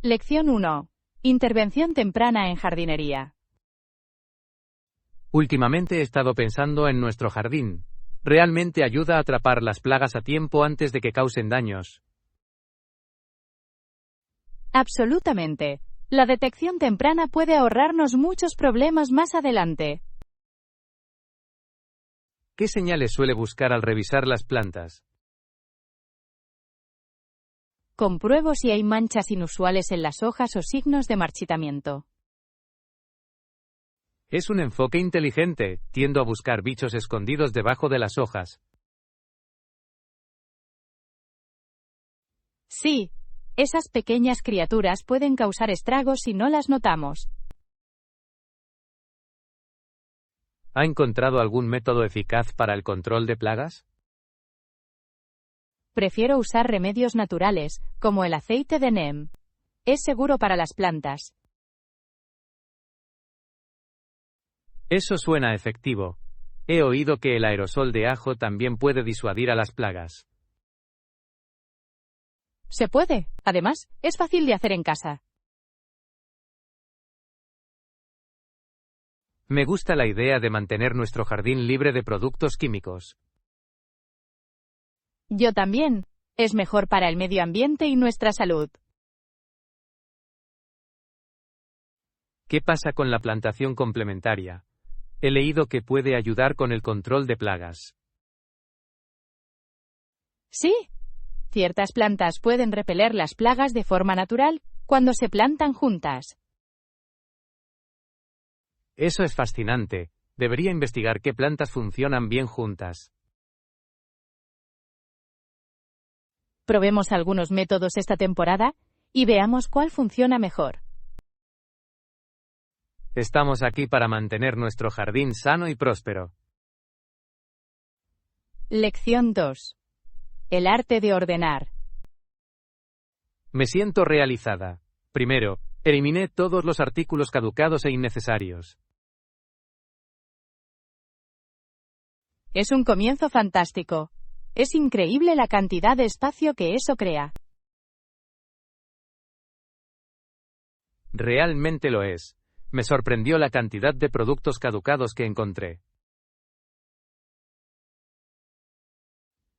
Lección 1. Intervención temprana en jardinería. Últimamente he estado pensando en nuestro jardín. Realmente ayuda a atrapar las plagas a tiempo antes de que causen daños. Absolutamente. La detección temprana puede ahorrarnos muchos problemas más adelante. ¿Qué señales suele buscar al revisar las plantas? Compruebo si hay manchas inusuales en las hojas o signos de marchitamiento. Es un enfoque inteligente. Tiendo a buscar bichos escondidos debajo de las hojas. Sí, esas pequeñas criaturas pueden causar estragos si no las notamos. ¿Ha encontrado algún método eficaz para el control de plagas? Prefiero usar remedios naturales, como el aceite de neem. Es seguro para las plantas. Eso suena efectivo. He oído que el aerosol de ajo también puede disuadir a las plagas. Se puede. Además, es fácil de hacer en casa. Me gusta la idea de mantener nuestro jardín libre de productos químicos. Yo también. Es mejor para el medio ambiente y nuestra salud. ¿Qué pasa con la plantación complementaria? He leído que puede ayudar con el control de plagas. Sí. Ciertas plantas pueden repeler las plagas de forma natural cuando se plantan juntas. Eso es fascinante. Debería investigar qué plantas funcionan bien juntas. Probemos algunos métodos esta temporada y veamos cuál funciona mejor. Estamos aquí para mantener nuestro jardín sano y próspero. Lección 2. El arte de ordenar. Me siento realizada. Primero, eliminé todos los artículos caducados e innecesarios. Es un comienzo fantástico. Es increíble la cantidad de espacio que eso crea. Realmente lo es. Me sorprendió la cantidad de productos caducados que encontré.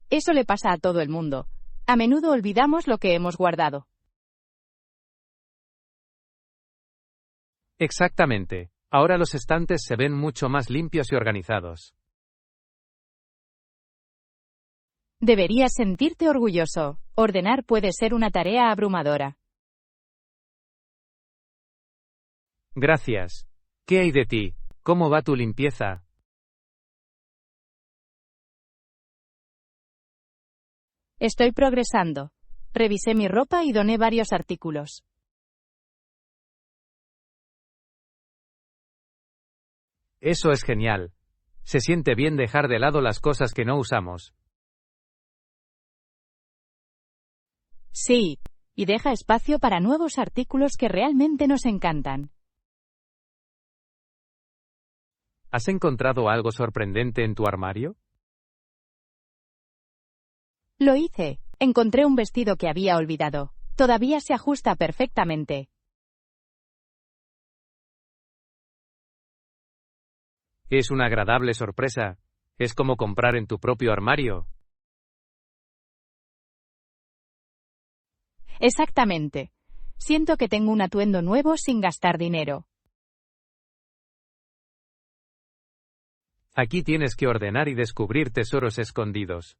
Eso le pasa a todo el mundo. A menudo olvidamos lo que hemos guardado. Exactamente. Ahora los estantes se ven mucho más limpios y organizados. Deberías sentirte orgulloso. Ordenar puede ser una tarea abrumadora. Gracias. ¿Qué hay de ti? ¿Cómo va tu limpieza? Estoy progresando. Revisé mi ropa y doné varios artículos. Eso es genial. Se siente bien dejar de lado las cosas que no usamos. Sí, y deja espacio para nuevos artículos que realmente nos encantan. ¿Has encontrado algo sorprendente en tu armario? Lo hice. Encontré un vestido que había olvidado. Todavía se ajusta perfectamente. Es una agradable sorpresa. Es como comprar en tu propio armario. Exactamente. Siento que tengo un atuendo nuevo sin gastar dinero. Aquí tienes que ordenar y descubrir tesoros escondidos.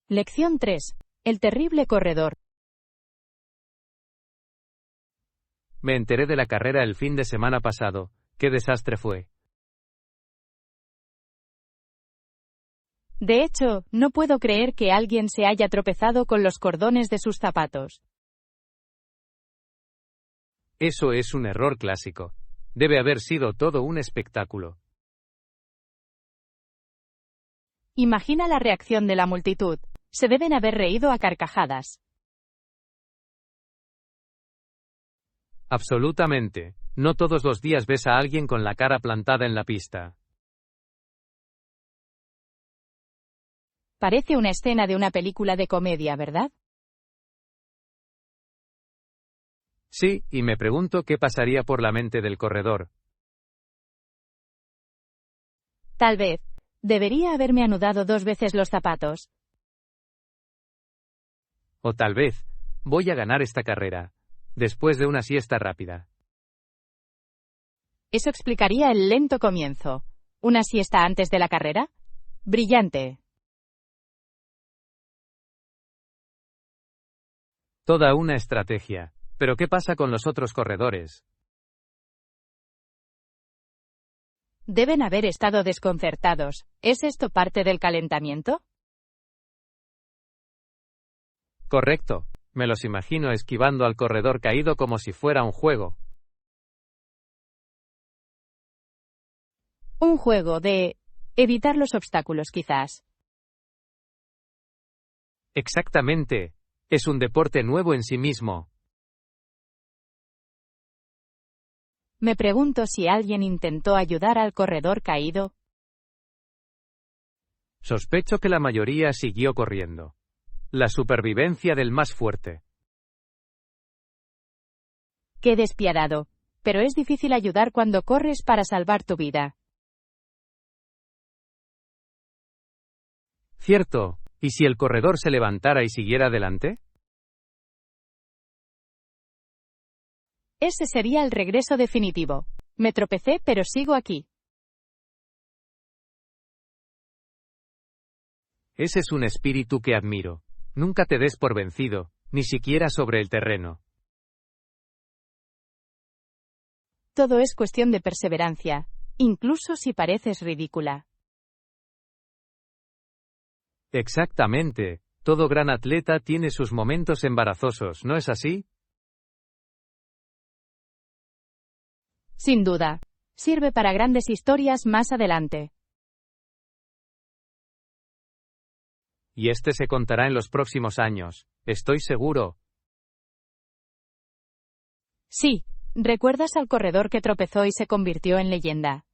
Lección 3. El terrible corredor. Me enteré de la carrera el fin de semana pasado. ¡Qué desastre fue! De hecho, no puedo creer que alguien se haya tropezado con los cordones de sus zapatos. Eso es un error clásico. Debe haber sido todo un espectáculo. Imagina la reacción de la multitud. Se deben haber reído a carcajadas. Absolutamente. No todos los días ves a alguien con la cara plantada en la pista. Parece una escena de una película de comedia, ¿verdad? Sí, y me pregunto qué pasaría por la mente del corredor. Tal vez. Debería haberme anudado 2 veces los zapatos. O tal vez, voy a ganar esta carrera. Después de una siesta rápida. Eso explicaría el lento comienzo. ¿Una siesta antes de la carrera? Brillante. Toda una estrategia. Pero ¿qué pasa con los otros corredores? Deben haber estado desconcertados. ¿Es esto parte del calentamiento? Correcto. Me los imagino esquivando al corredor caído como si fuera un juego. Un juego de evitar los obstáculos, quizás. Exactamente. Es un deporte nuevo en sí mismo. Me pregunto si alguien intentó ayudar al corredor caído. Sospecho que la mayoría siguió corriendo. La supervivencia del más fuerte. Qué despiadado. Pero es difícil ayudar cuando corres para salvar tu vida. Cierto. ¿Y si el corredor se levantara y siguiera adelante? Ese sería el regreso definitivo. Me tropecé, pero sigo aquí. Ese es un espíritu que admiro. Nunca te des por vencido, ni siquiera sobre el terreno. Todo es cuestión de perseverancia, incluso si pareces ridícula. Exactamente. Todo gran atleta tiene sus momentos embarazosos, ¿no es así? Sin duda. Sirve para grandes historias más adelante. Y este se contará en los próximos años, estoy seguro. Sí, ¿recuerdas al corredor que tropezó y se convirtió en leyenda?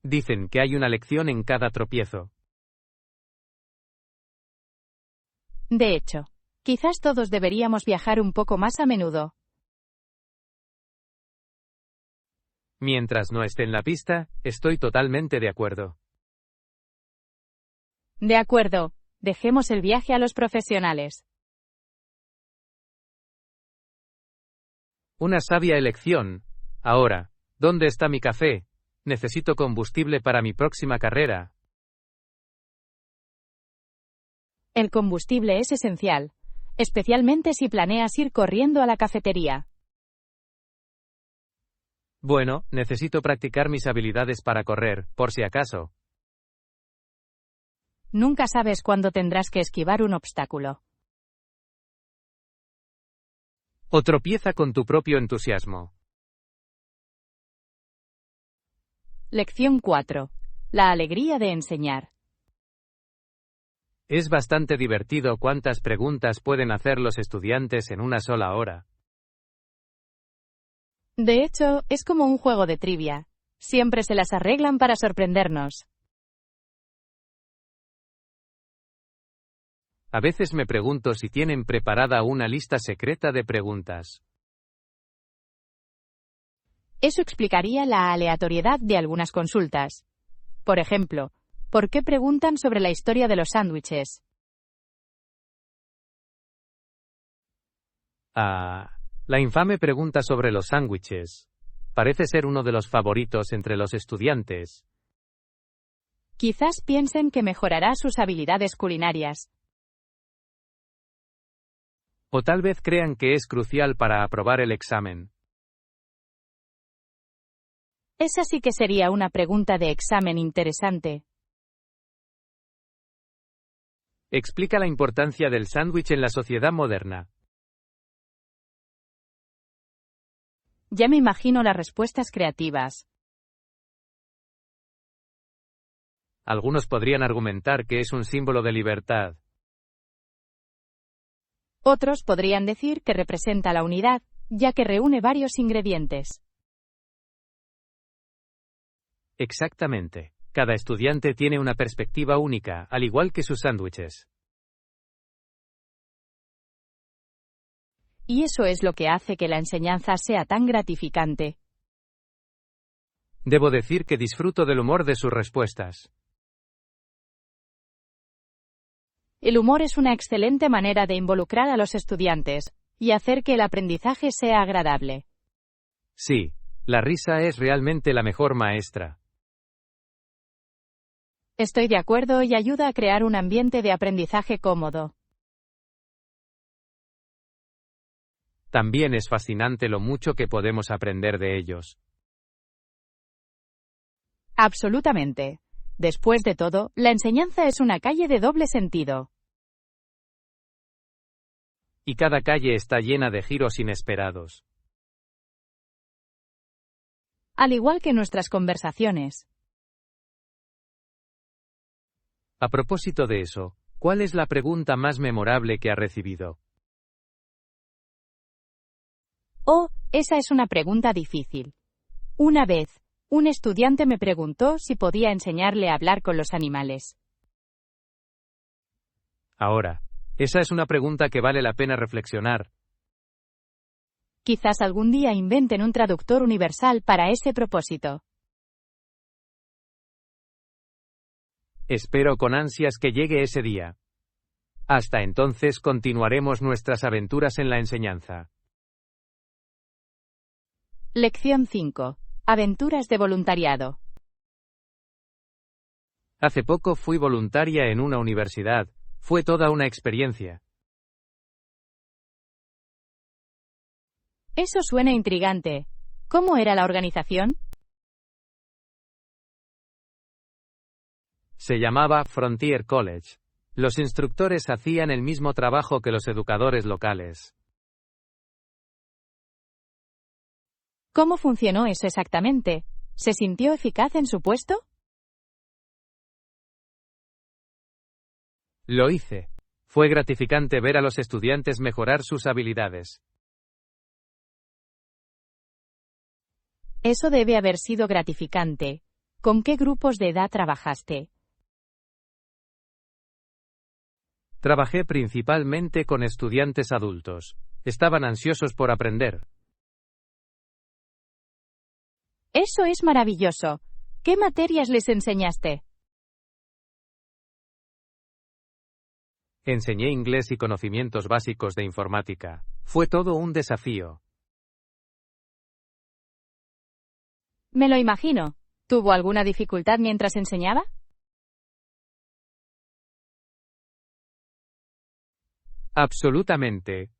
Dicen que hay una lección en cada tropiezo. De hecho, quizás todos deberíamos viajar un poco más a menudo. Mientras no esté en la pista, estoy totalmente de acuerdo. De acuerdo, dejemos el viaje a los profesionales. Una sabia elección. Ahora, ¿dónde está mi café? Necesito combustible para mi próxima carrera. El combustible es esencial, especialmente si planeas ir corriendo a la cafetería. Bueno, necesito practicar mis habilidades para correr, por si acaso. Nunca sabes cuándo tendrás que esquivar un obstáculo. O tropieza con tu propio entusiasmo. Lección 4. La alegría de enseñar. Es bastante divertido cuántas preguntas pueden hacer los estudiantes en una sola hora. De hecho, es como un juego de trivia. Siempre se las arreglan para sorprendernos. A veces me pregunto si tienen preparada una lista secreta de preguntas. Eso explicaría la aleatoriedad de algunas consultas. Por ejemplo, ¿por qué preguntan sobre la historia de los sándwiches? La infame pregunta sobre los sándwiches. Parece ser uno de los favoritos entre los estudiantes. Quizás piensen que mejorará sus habilidades culinarias. O tal vez crean que es crucial para aprobar el examen. Esa sí que sería una pregunta de examen interesante. Explica la importancia del sándwich en la sociedad moderna. Ya me imagino las respuestas creativas. Algunos podrían argumentar que es un símbolo de libertad. Otros podrían decir que representa la unidad, ya que reúne varios ingredientes. Exactamente. Cada estudiante tiene una perspectiva única, al igual que sus sándwiches. y eso es lo que hace que la enseñanza sea tan gratificante. Debo decir que disfruto del humor de sus respuestas. El humor es una excelente manera de involucrar a los estudiantes y hacer que el aprendizaje sea agradable. Sí, la risa es realmente la mejor maestra. Estoy de acuerdo y ayuda a crear un ambiente de aprendizaje cómodo. También es fascinante lo mucho que podemos aprender de ellos. Absolutamente. Después de todo, la enseñanza es una calle de doble sentido. Y cada calle está llena de giros inesperados. Al igual que nuestras conversaciones. A propósito de eso, ¿cuál es la pregunta más memorable que ha recibido? Oh, esa es una pregunta difícil. Una vez, un estudiante me preguntó si podía enseñarle a hablar con los animales. Ahora, esa es una pregunta que vale la pena reflexionar. Quizás algún día inventen un traductor universal para ese propósito. Espero con ansias que llegue ese día. Hasta entonces continuaremos nuestras aventuras en la enseñanza. Lección 5. Aventuras de voluntariado. Hace poco fui voluntaria en una universidad. Fue toda una experiencia. Eso suena intrigante. ¿Cómo era la organización? Se llamaba Frontier College. Los instructores hacían el mismo trabajo que los educadores locales. ¿Cómo funcionó eso exactamente? ¿Se sintió eficaz en su puesto? Lo hice. Fue gratificante ver a los estudiantes mejorar sus habilidades. Eso debe haber sido gratificante. ¿Con qué grupos de edad trabajaste? Trabajé principalmente con estudiantes adultos. Estaban ansiosos por aprender. Eso es maravilloso. ¿Qué materias les enseñaste? Enseñé inglés y conocimientos básicos de informática. Fue todo un desafío. Me lo imagino. ¿Tuvo alguna dificultad mientras enseñaba? Absolutamente.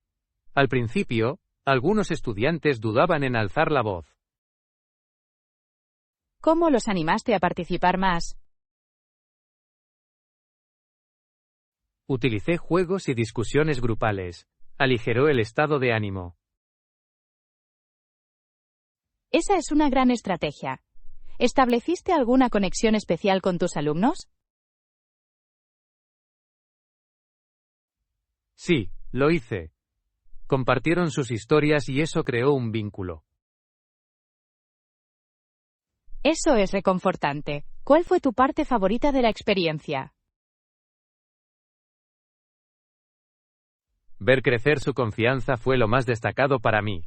Al principio, algunos estudiantes dudaban en alzar la voz. ¿Cómo los animaste a participar más? Utilicé juegos y discusiones grupales. Aligeró el estado de ánimo. Esa es una gran estrategia. ¿Estableciste alguna conexión especial con tus alumnos? Sí, lo hice. Compartieron sus historias y eso creó un vínculo. Eso es reconfortante. ¿Cuál fue tu parte favorita de la experiencia? Ver crecer su confianza fue lo más destacado para mí.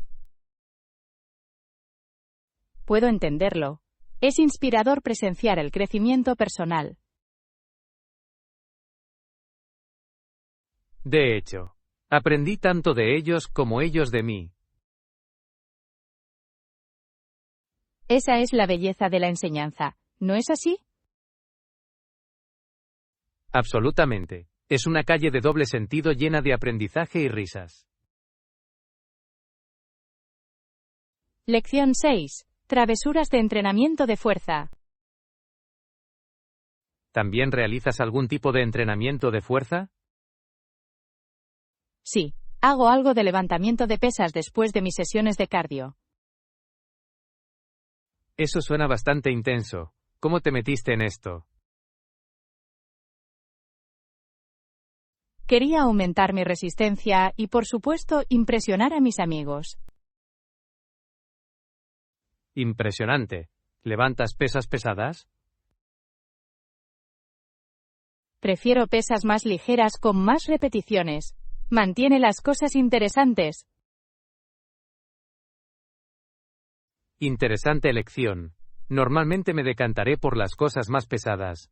Puedo entenderlo. Es inspirador presenciar el crecimiento personal. De hecho, aprendí tanto de ellos como ellos de mí. Esa es la belleza de la enseñanza, ¿no es así? Absolutamente. Es una calle de doble sentido llena de aprendizaje y risas. Lección 6. Travesuras de entrenamiento de fuerza. ¿También realizas algún tipo de entrenamiento de fuerza? Sí, hago algo de levantamiento de pesas después de mis sesiones de cardio. Eso suena bastante intenso. ¿Cómo te metiste en esto? Quería aumentar mi resistencia y, por supuesto, impresionar a mis amigos. Impresionante. ¿Levantas pesas pesadas? Prefiero pesas más ligeras con más repeticiones. Mantiene las cosas interesantes. Interesante elección. Normalmente me decantaré por las cosas más pesadas.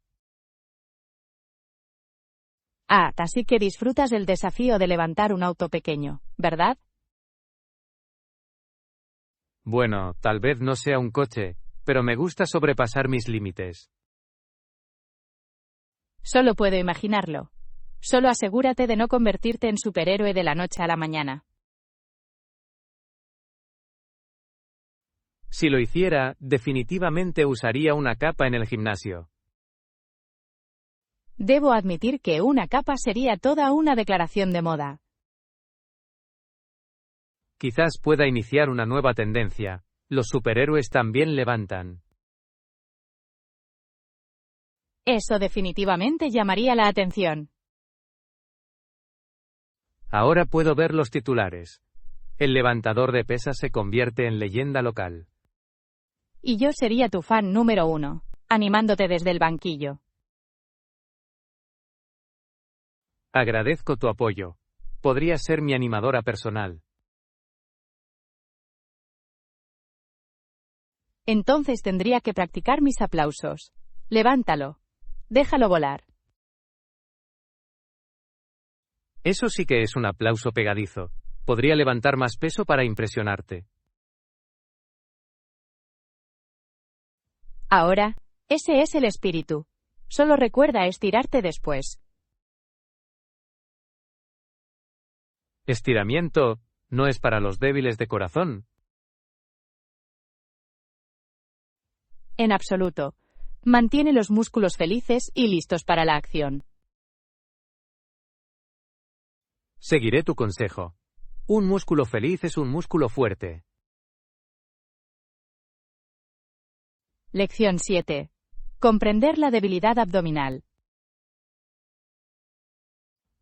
Ah, así que disfrutas del desafío de levantar un auto pequeño, ¿verdad? Bueno, tal vez no sea un coche, pero me gusta sobrepasar mis límites. Solo puedo imaginarlo. Solo asegúrate de no convertirte en superhéroe de la noche a la mañana. Si lo hiciera, definitivamente usaría una capa en el gimnasio. Debo admitir que una capa sería toda una declaración de moda. Quizás pueda iniciar una nueva tendencia. Los superhéroes también levantan. Eso definitivamente llamaría la atención. Ahora puedo ver los titulares. El levantador de pesas se convierte en leyenda local. Y yo sería tu fan número 1, animándote desde el banquillo. Agradezco tu apoyo. Podrías ser mi animadora personal. Entonces tendría que practicar mis aplausos. Levántalo. Déjalo volar. Eso sí que es un aplauso pegadizo. Podría levantar más peso para impresionarte. Ahora, ese es el espíritu. Solo recuerda estirarte después. Estiramiento no es para los débiles de corazón. En absoluto. Mantiene los músculos felices y listos para la acción. Seguiré tu consejo. Un músculo feliz es un músculo fuerte. Lección 7. Comprender la debilidad abdominal.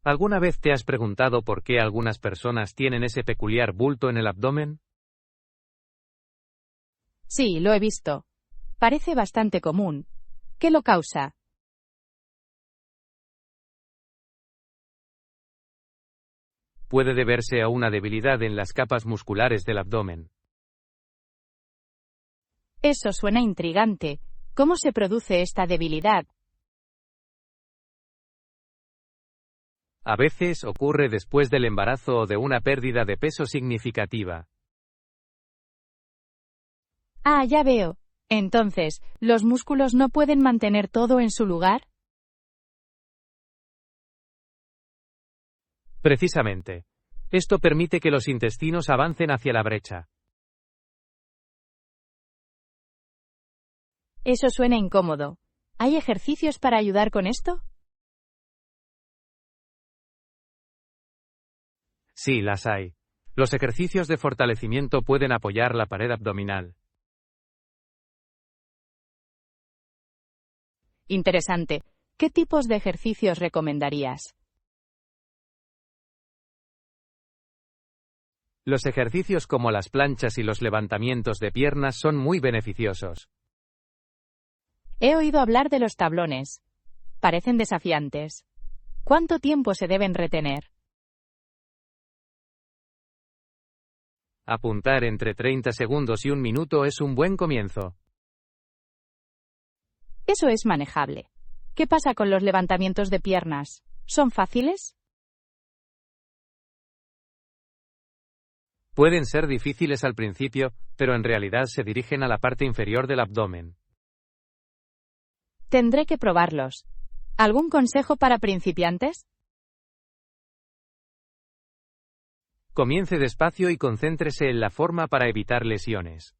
¿Alguna vez te has preguntado por qué algunas personas tienen ese peculiar bulto en el abdomen? Sí, lo he visto. Parece bastante común. ¿Qué lo causa? Puede deberse a una debilidad en las capas musculares del abdomen. Eso suena intrigante. ¿Cómo se produce esta debilidad? A veces ocurre después del embarazo o de una pérdida de peso significativa. Ah, ya veo. Entonces, ¿los músculos no pueden mantener todo en su lugar? Precisamente. Esto permite que los intestinos avancen hacia la brecha. Eso suena incómodo. ¿Hay ejercicios para ayudar con esto? Sí, las hay. Los ejercicios de fortalecimiento pueden apoyar la pared abdominal. Interesante. ¿Qué tipos de ejercicios recomendarías? Los ejercicios como las planchas y los levantamientos de piernas son muy beneficiosos. He oído hablar de los tablones. Parecen desafiantes. ¿Cuánto tiempo se deben retener? Apuntar entre 30 segundos y un minuto es un buen comienzo. Eso es manejable. ¿Qué pasa con los levantamientos de piernas? ¿Son fáciles? Pueden ser difíciles al principio, pero en realidad se dirigen a la parte inferior del abdomen. Tendré que probarlos. ¿Algún consejo para principiantes? Comience despacio y concéntrese en la forma para evitar lesiones.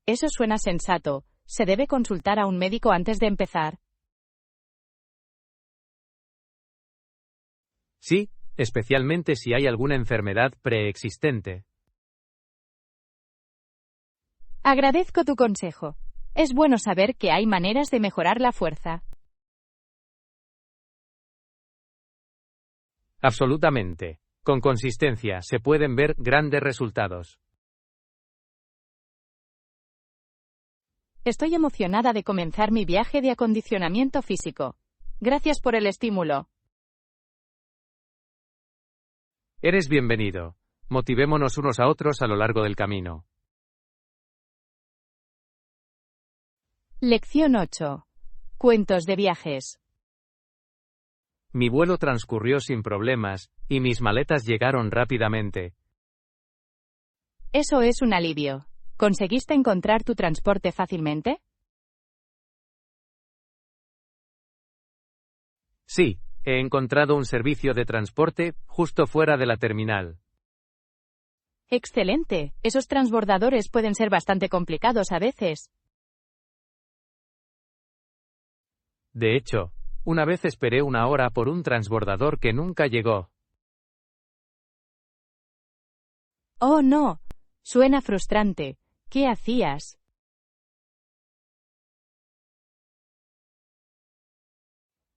Eso suena sensato. ¿Se debe consultar a un médico antes de empezar? Sí, especialmente si hay alguna enfermedad preexistente. Agradezco tu consejo. Es bueno saber que hay maneras de mejorar la fuerza. Absolutamente. Con consistencia se pueden ver grandes resultados. Estoy emocionada de comenzar mi viaje de acondicionamiento físico. Gracias por el estímulo. Eres bienvenido. Motivémonos unos a otros a lo largo del camino. Lección 8. Cuentos de viajes. Mi vuelo transcurrió sin problemas, y mis maletas llegaron rápidamente. Eso es un alivio. ¿Conseguiste encontrar tu transporte fácilmente? Sí, he encontrado un servicio de transporte justo fuera de la terminal. Excelente. Esos transbordadores pueden ser bastante complicados a veces. De hecho, una vez esperé 1 hora por un transbordador que nunca llegó. Oh, no. Suena frustrante. ¿Qué hacías?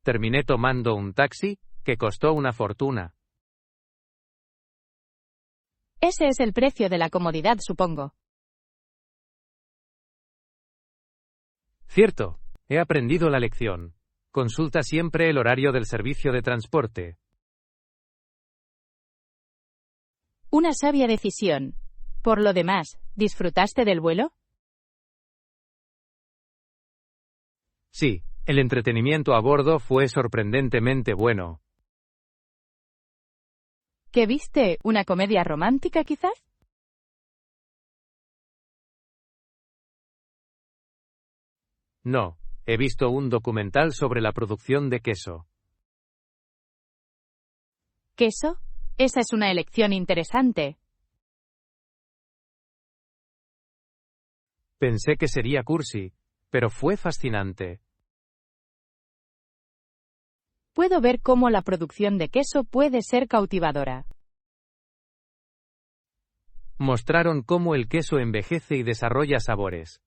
Terminé tomando un taxi, que costó una fortuna. Ese es el precio de la comodidad, supongo. Cierto, he aprendido la lección. Consulta siempre el horario del servicio de transporte. Una sabia decisión. Por lo demás, ¿disfrutaste del vuelo? Sí, el entretenimiento a bordo fue sorprendentemente bueno. ¿Qué viste? ¿Una comedia romántica, quizás? No, he visto un documental sobre la producción de queso. ¿Queso? Esa es una elección interesante. Pensé que sería cursi, pero fue fascinante. Puedo ver cómo la producción de queso puede ser cautivadora. Mostraron cómo el queso envejece y desarrolla sabores.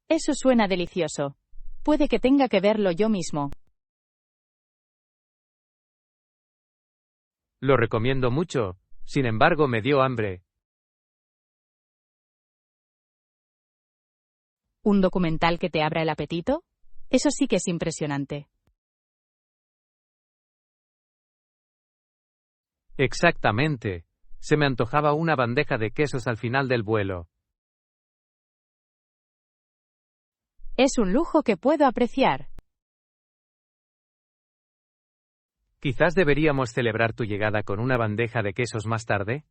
Eso suena delicioso. Puede que tenga que verlo yo mismo. Lo recomiendo mucho, sin embargo me dio hambre. ¿Un documental que te abra el apetito? Eso sí que es impresionante. Exactamente. Se me antojaba una bandeja de quesos al final del vuelo. Es un lujo que puedo apreciar. Quizás deberíamos celebrar tu llegada con una bandeja de quesos más tarde.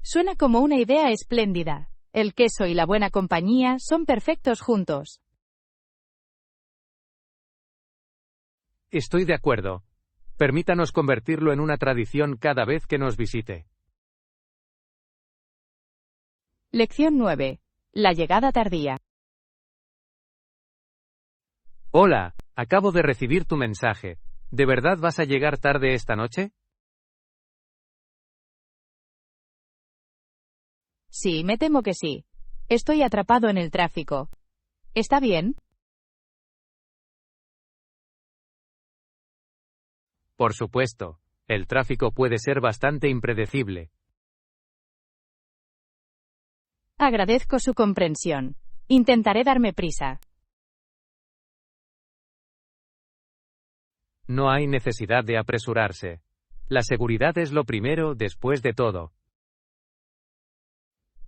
Suena como una idea espléndida. El queso y la buena compañía son perfectos juntos. Estoy de acuerdo. Permítanos convertirlo en una tradición cada vez que nos visite. Lección 9. La llegada tardía. Hola, acabo de recibir tu mensaje. ¿De verdad vas a llegar tarde esta noche? Sí, me temo que sí. Estoy atrapado en el tráfico. ¿Está bien? Por supuesto, el tráfico puede ser bastante impredecible. Agradezco su comprensión. Intentaré darme prisa. No hay necesidad de apresurarse. La seguridad es lo primero después de todo.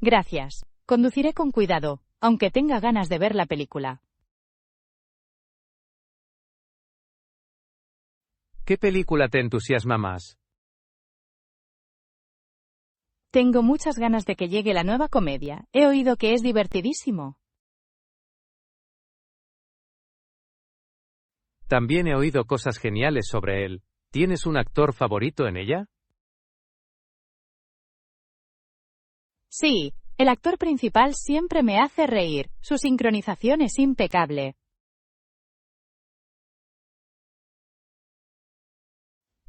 Gracias. Conduciré con cuidado, aunque tenga ganas de ver la película. ¿Qué película te entusiasma más? Tengo muchas ganas de que llegue la nueva comedia. He oído que es divertidísimo. También he oído cosas geniales sobre él. ¿Tienes un actor favorito en ella? Sí, el actor principal siempre me hace reír. Su sincronización es impecable.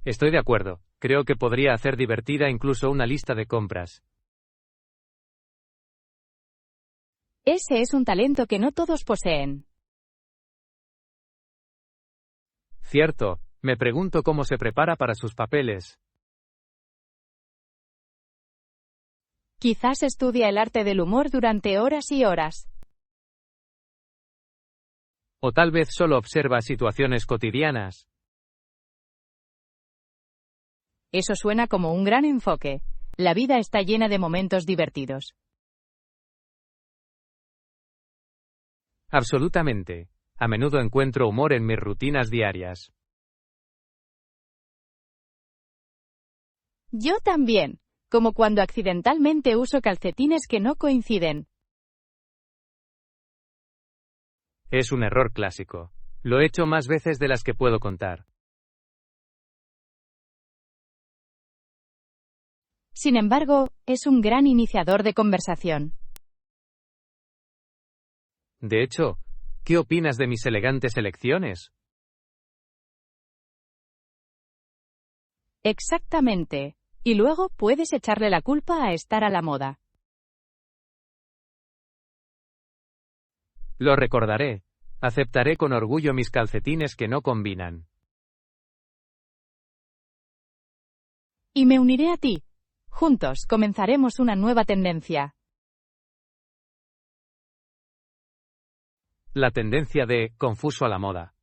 Estoy de acuerdo. Creo que podría hacer divertida incluso una lista de compras. Ese es un talento que no todos poseen. Cierto, me pregunto cómo se prepara para sus papeles. Quizás estudia el arte del humor durante horas y horas. O tal vez solo observa situaciones cotidianas. Eso suena como un gran enfoque. La vida está llena de momentos divertidos. Absolutamente. A menudo encuentro humor en mis rutinas diarias. Yo también, como cuando accidentalmente uso calcetines que no coinciden. Es un error clásico. Lo he hecho más veces de las que puedo contar. Sin embargo, es un gran iniciador de conversación. De hecho, ¿qué opinas de mis elegantes elecciones? Exactamente. Y luego puedes echarle la culpa a estar a la moda. Lo recordaré. Aceptaré con orgullo mis calcetines que no combinan. Y me uniré a ti. Juntos comenzaremos una nueva tendencia. La tendencia de confuso a la moda.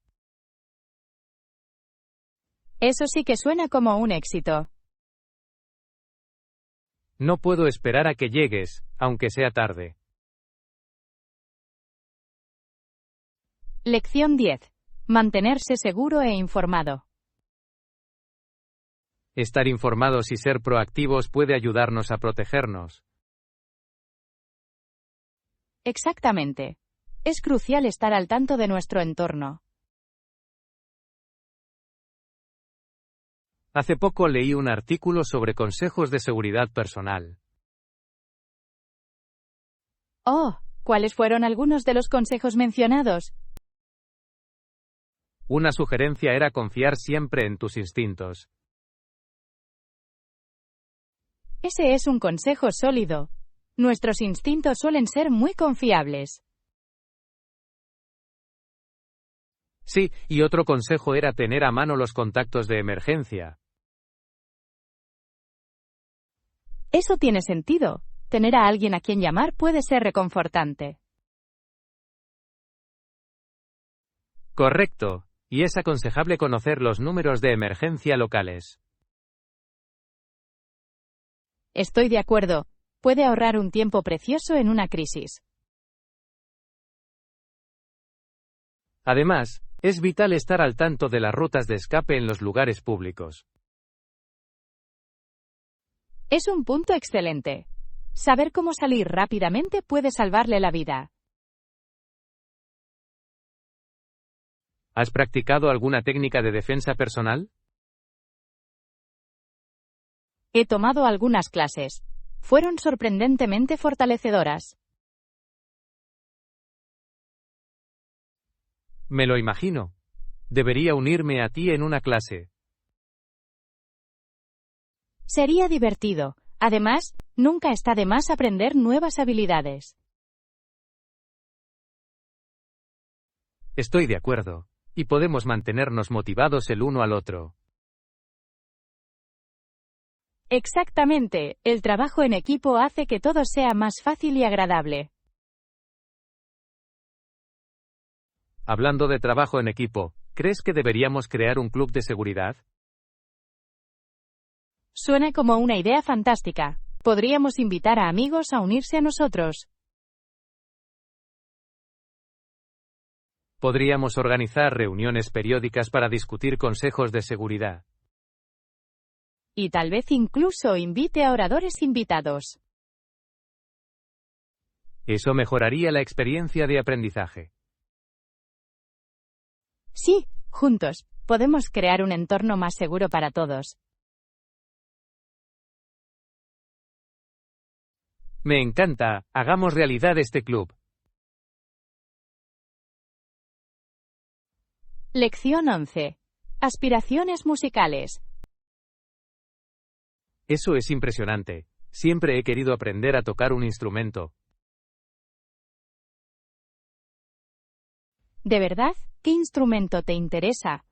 Eso sí que suena como un éxito. No puedo esperar a que llegues, aunque sea tarde. Lección 10. Mantenerse seguro e informado. Estar informados y ser proactivos puede ayudarnos a protegernos. Exactamente. Es crucial estar al tanto de nuestro entorno. Hace poco leí un artículo sobre consejos de seguridad personal. Oh, ¿cuáles fueron algunos de los consejos mencionados? Una sugerencia era confiar siempre en tus instintos. Ese es un consejo sólido. Nuestros instintos suelen ser muy confiables. Sí, y otro consejo era tener a mano los contactos de emergencia. Eso tiene sentido. Tener a alguien a quien llamar puede ser reconfortante. Correcto, y es aconsejable conocer los números de emergencia locales. Estoy de acuerdo. Puede ahorrar un tiempo precioso en una crisis. Además, es vital estar al tanto de las rutas de escape en los lugares públicos. Es un punto excelente. Saber cómo salir rápidamente puede salvarle la vida. ¿Has practicado alguna técnica de defensa personal? He tomado algunas clases. Fueron sorprendentemente fortalecedoras. Me lo imagino. Debería unirme a ti en una clase. Sería divertido. Además, nunca está de más aprender nuevas habilidades. Estoy de acuerdo. Y podemos mantenernos motivados el uno al otro. Exactamente, el trabajo en equipo hace que todo sea más fácil y agradable. Hablando de trabajo en equipo, ¿crees que deberíamos crear un club de seguridad? Suena como una idea fantástica. Podríamos invitar a amigos a unirse a nosotros. Podríamos organizar reuniones periódicas para discutir consejos de seguridad. Y tal vez incluso invite a oradores invitados. Eso mejoraría la experiencia de aprendizaje. Sí, juntos, podemos crear un entorno más seguro para todos. Me encanta, hagamos realidad este club. Lección 11. Aspiraciones musicales. Eso es impresionante. Siempre he querido aprender a tocar un instrumento. ¿De verdad? ¿Qué instrumento te interesa?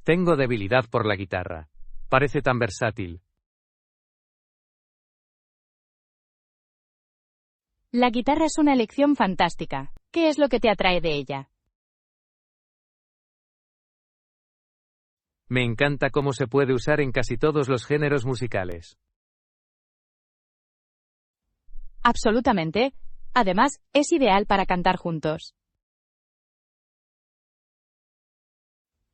Tengo debilidad por la guitarra. Parece tan versátil. La guitarra es una elección fantástica. ¿Qué es lo que te atrae de ella? Me encanta cómo se puede usar en casi todos los géneros musicales. Absolutamente. Además, es ideal para cantar juntos.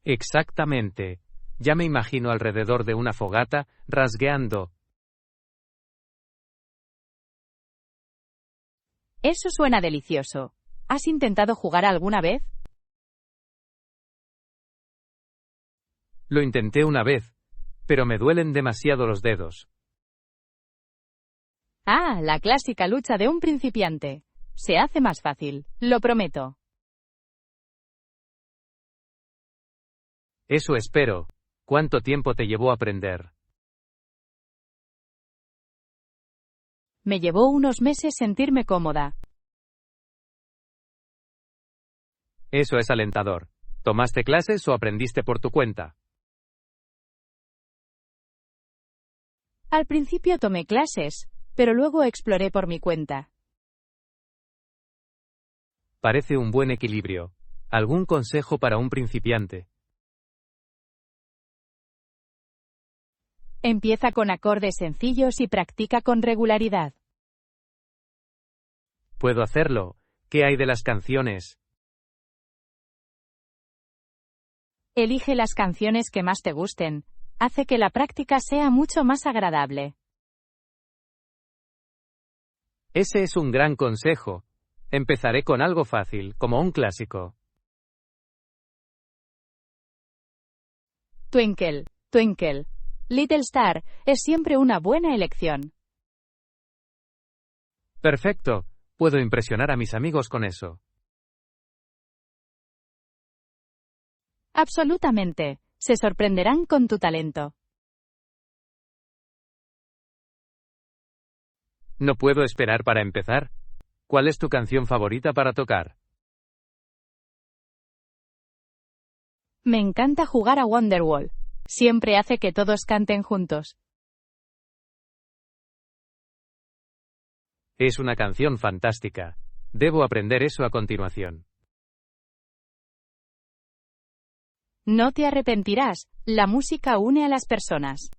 Exactamente. Ya me imagino alrededor de una fogata, rasgueando. Eso suena delicioso. ¿Has intentado jugar alguna vez? Lo intenté una vez, pero me duelen demasiado los dedos. Ah, la clásica lucha de un principiante. Se hace más fácil, lo prometo. Eso espero. ¿Cuánto tiempo te llevó a aprender? Me llevó unos meses sentirme cómoda. Eso es alentador. ¿Tomaste clases o aprendiste por tu cuenta? Al principio tomé clases, pero luego exploré por mi cuenta. Parece un buen equilibrio. ¿Algún consejo para un principiante? Empieza con acordes sencillos y practica con regularidad. Puedo hacerlo. ¿Qué hay de las canciones? Elige las canciones que más te gusten. Hace que la práctica sea mucho más agradable. Ese es un gran consejo. Empezaré con algo fácil, como un clásico. Twinkle, Twinkle, Little Star es siempre una buena elección. Perfecto. Puedo impresionar a mis amigos con eso. Absolutamente. Se sorprenderán con tu talento. No puedo esperar para empezar. ¿Cuál es tu canción favorita para tocar? Me encanta jugar a Wonderwall. Siempre hace que todos canten juntos. Es una canción fantástica. Debo aprender eso a continuación. No te arrepentirás. La música une a las personas.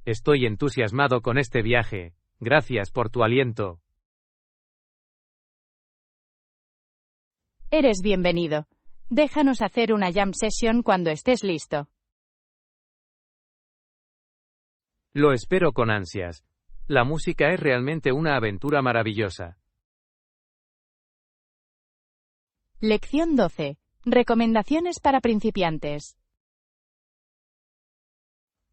Estoy entusiasmado con este viaje. Gracias por tu aliento. Eres bienvenido. Déjanos hacer una jam session cuando estés listo. Lo espero con ansias. La música es realmente una aventura maravillosa. Lección 12. Recomendaciones para principiantes.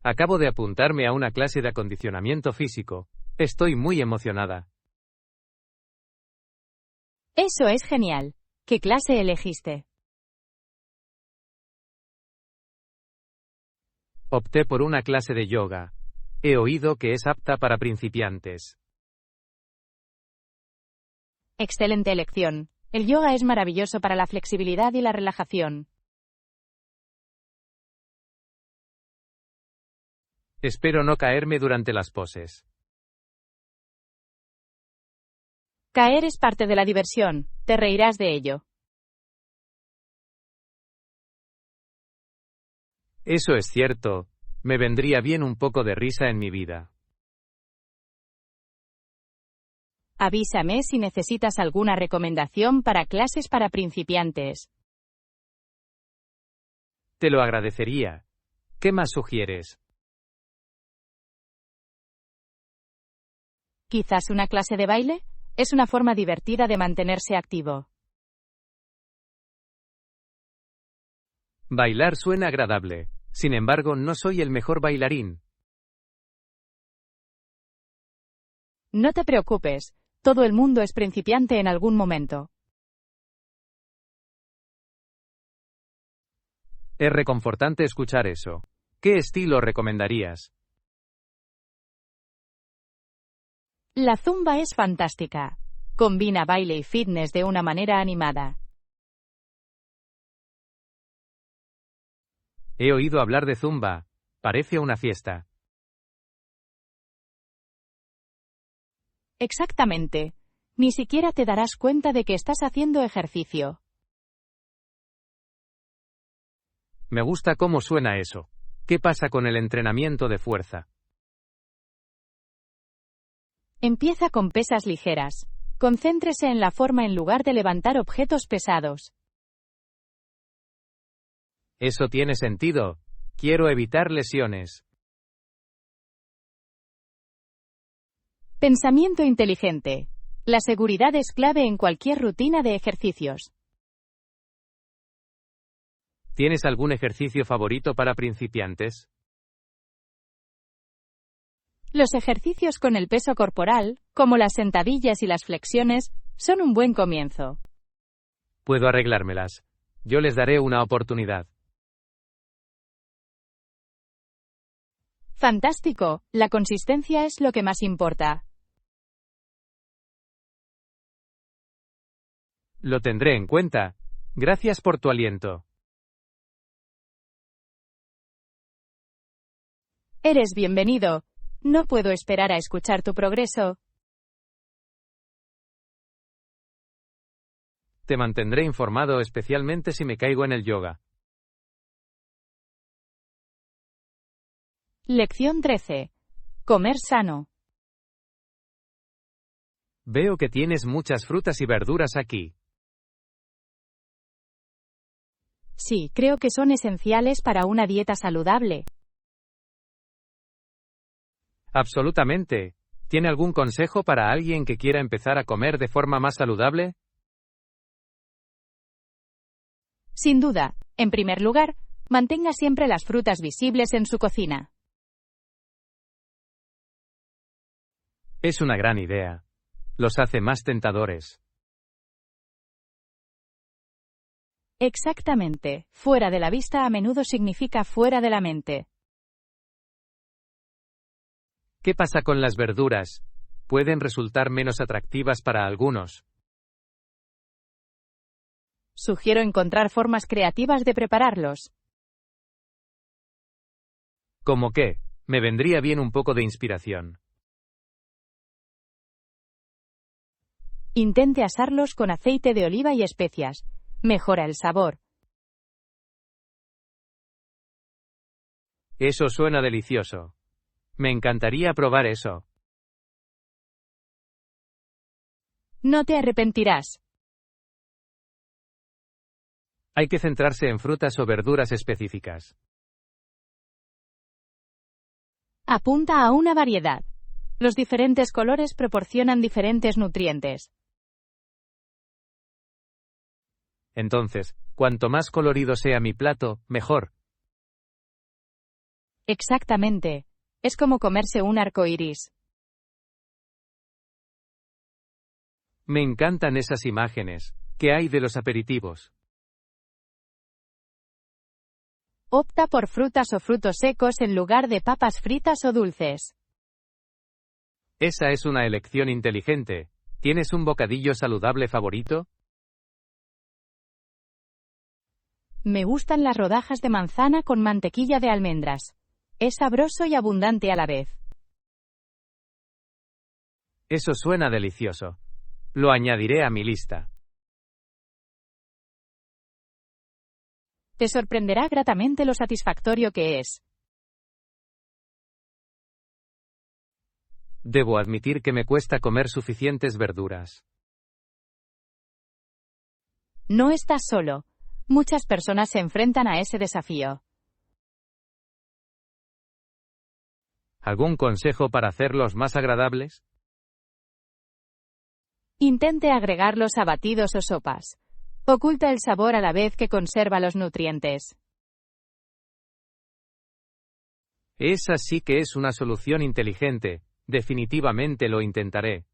Acabo de apuntarme a una clase de acondicionamiento físico. Estoy muy emocionada. Eso es genial. ¿Qué clase elegiste? Opté por una clase de yoga. He oído que es apta para principiantes. Excelente elección. El yoga es maravilloso para la flexibilidad y la relajación. Espero no caerme durante las poses. Caer es parte de la diversión. Te reirás de ello. Eso es cierto. Me vendría bien un poco de risa en mi vida. Avísame si necesitas alguna recomendación para clases para principiantes. Te lo agradecería. ¿Qué más sugieres? ¿Quizás una clase de baile? Es una forma divertida de mantenerse activo. Bailar suena agradable. Sin embargo, no soy el mejor bailarín. No te preocupes. Todo el mundo es principiante en algún momento. Es reconfortante escuchar eso. ¿Qué estilo recomendarías? La zumba es fantástica. Combina baile y fitness de una manera animada. He oído hablar de zumba. Parece una fiesta. Exactamente. Ni siquiera te darás cuenta de que estás haciendo ejercicio. Me gusta cómo suena eso. ¿Qué pasa con el entrenamiento de fuerza? Empieza con pesas ligeras. Concéntrese en la forma en lugar de levantar objetos pesados. Eso tiene sentido. Quiero evitar lesiones. Pensamiento inteligente. La seguridad es clave en cualquier rutina de ejercicios. ¿Tienes algún ejercicio favorito para principiantes? Los ejercicios con el peso corporal, como las sentadillas y las flexiones, son un buen comienzo. Puedo arreglármelas. Yo les daré una oportunidad. Fantástico, la consistencia es lo que más importa. Lo tendré en cuenta. Gracias por tu aliento. Eres bienvenido. No puedo esperar a escuchar tu progreso. Te mantendré informado, especialmente si me caigo en el yoga. Lección 13. Comer sano. Veo que tienes muchas frutas y verduras aquí. Sí, creo que son esenciales para una dieta saludable. Absolutamente. ¿Tiene algún consejo para alguien que quiera empezar a comer de forma más saludable? Sin duda, en primer lugar, mantenga siempre las frutas visibles en su cocina. Es una gran idea. Los hace más tentadores. Exactamente, fuera de la vista a menudo significa fuera de la mente. ¿Qué pasa con las verduras? Pueden resultar menos atractivas para algunos. Sugiero encontrar formas creativas de prepararlos. ¿Cómo qué? Me vendría bien un poco de inspiración. Intente asarlos con aceite de oliva y especias. Mejora el sabor. Eso suena delicioso. Me encantaría probar eso. No te arrepentirás. Hay que centrarse en frutas o verduras específicas. Apunta a una variedad. Los diferentes colores proporcionan diferentes nutrientes. Entonces, cuanto más colorido sea mi plato, mejor. Exactamente. Es como comerse un arco iris. Me encantan esas imágenes. ¿Qué hay de los aperitivos? Opta por frutas o frutos secos en lugar de papas fritas o dulces. Esa es una elección inteligente. ¿Tienes un bocadillo saludable favorito? Me gustan las rodajas de manzana con mantequilla de almendras. Es sabroso y abundante a la vez. Eso suena delicioso. Lo añadiré a mi lista. Te sorprenderá gratamente lo satisfactorio que es. Debo admitir que me cuesta comer suficientes verduras. No estás solo. Muchas personas se enfrentan a ese desafío. ¿Algún consejo para hacerlos más agradables? Intente agregarlos a batidos o sopas. Oculta el sabor a la vez que conserva los nutrientes. Esa sí que es una solución inteligente. Definitivamente lo intentaré.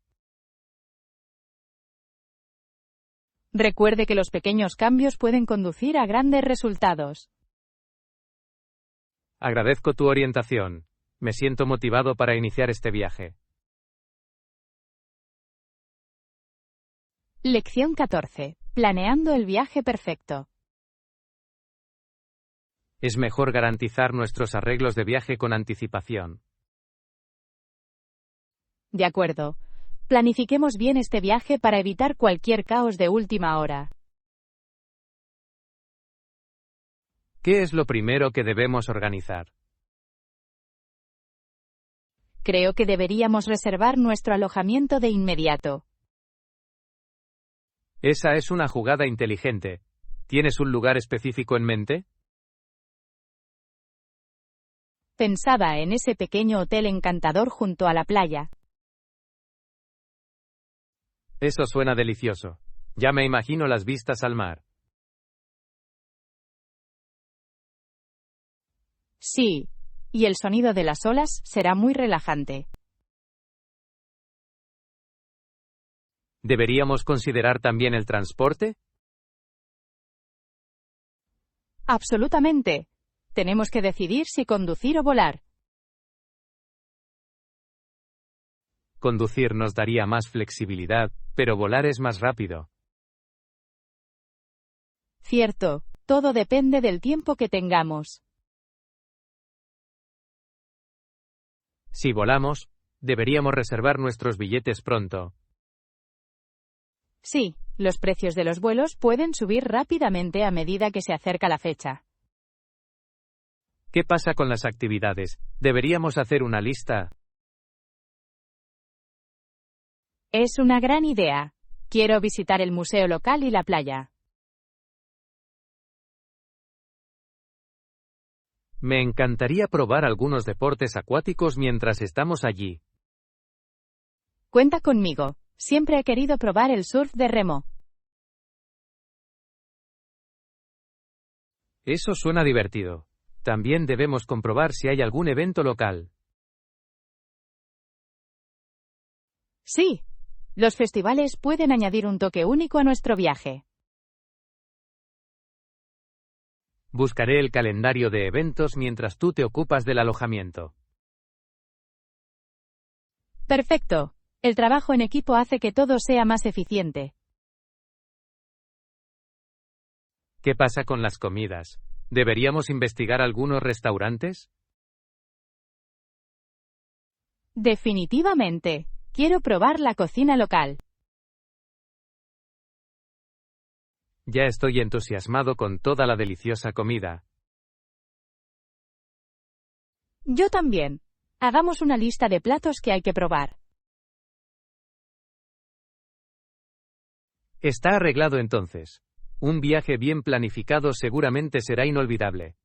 Recuerde que los pequeños cambios pueden conducir a grandes resultados. Agradezco tu orientación. Me siento motivado para iniciar este viaje. Lección 14. Planeando el viaje perfecto. Es mejor garantizar nuestros arreglos de viaje con anticipación. De acuerdo. Planifiquemos bien este viaje para evitar cualquier caos de última hora. ¿Qué es lo primero que debemos organizar? Creo que deberíamos reservar nuestro alojamiento de inmediato. Esa es una jugada inteligente. ¿Tienes un lugar específico en mente? Pensaba en ese pequeño hotel encantador junto a la playa. Eso suena delicioso. Ya me imagino las vistas al mar. Sí, y el sonido de las olas será muy relajante. ¿Deberíamos considerar también el transporte? Absolutamente. Tenemos que decidir si conducir o volar. Conducir nos daría más flexibilidad, pero volar es más rápido. Cierto, todo depende del tiempo que tengamos. Si volamos, deberíamos reservar nuestros billetes pronto. Sí, los precios de los vuelos pueden subir rápidamente a medida que se acerca la fecha. ¿Qué pasa con las actividades? ¿Deberíamos hacer una lista? Es una gran idea. Quiero visitar el museo local y la playa. Me encantaría probar algunos deportes acuáticos mientras estamos allí. Cuenta conmigo. Siempre he querido probar el surf de remo. Eso suena divertido. También debemos comprobar si hay algún evento local. Sí. Los festivales pueden añadir un toque único a nuestro viaje. Buscaré el calendario de eventos mientras tú te ocupas del alojamiento. Perfecto. El trabajo en equipo hace que todo sea más eficiente. ¿Qué pasa con las comidas? ¿Deberíamos investigar algunos restaurantes? Definitivamente. Quiero probar la cocina local. Ya estoy entusiasmado con toda la deliciosa comida. Yo también. Hagamos una lista de platos que hay que probar. Está arreglado entonces. Un viaje bien planificado seguramente será inolvidable.